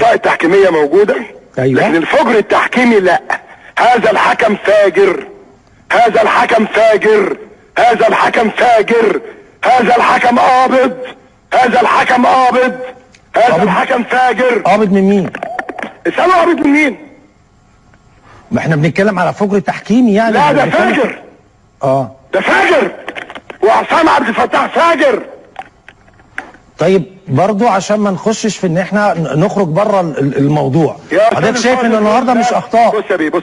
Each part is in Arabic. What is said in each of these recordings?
الاخطاء التحكيميه موجوده. أيوة. لكن الفجر التحكيمي لا. هذا الحكم فاجر، هذا الحكم فاجر، هذا الحكم فاجر، هذا الحكم قابض، هذا الحكم قابض، هذا الحكم فاجر. قابض من مين؟ اسألوا قابض من مين؟ ما احنا بنتكلم على فجر تحكيمي يعني. لا ده فاجر. ده فاجر، وعصام عبد الفتاح فاجر. طيب برضو عشان ما نخشش في ان احنا نخرج بره الموضوع، حضرتك شايف ان النهارده مش اخطاء؟ بص يا بيه، بص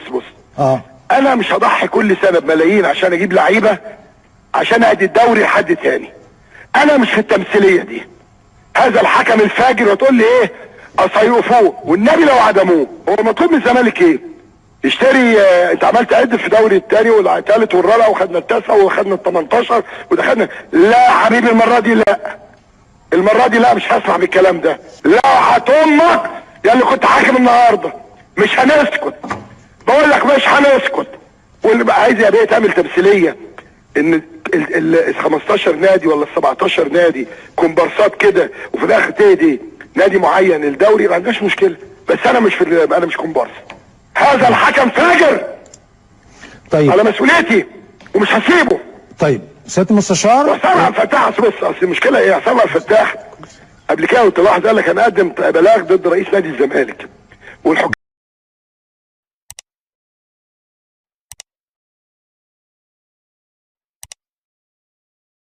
انا مش هضحي كل سنه بملايين عشان اجيب لعيبه عشان ادي الدوري لحد تاني. انا مش في التمثيليه دي. هذا الحكم الفاجر وتقول لي ايه؟ اصيفوه والنبي لو عدموه. هو مطلوب من الزمالك ايه؟ يشتري انت عمال تعد في دوري الثاني والثالث والرابع وخدنا التاسع وخدنا ال 18 ودخلنا. لا يا حبيبي المره دي لا. المره دي لا، مش هسمع بالكلام ده. لا هتأمك يا اللي كنت حاكم النهارده. مش هنسكت. بقول لك مش هنسكت. واللي بقى عايز يا بيه تعمل تمثيليه ان ال 15 نادي ولا ال 17 نادي كومبارسات كده وفي الاخر تهدي نادي معين الدوري، ما عندناش مشكله. بس انا مش كومبارس. هذا الحكم فاجر. طيب على مسؤوليتي ومش هسيبه. طيب سياده المستشار، وحسام عبد الفتاح اصل المشكله ايه؟ حسام عبد الفتاح قبل كده قلت لواحد قال لك انا اقدم بلاغ ضد رئيس نادي الزمالك والحكام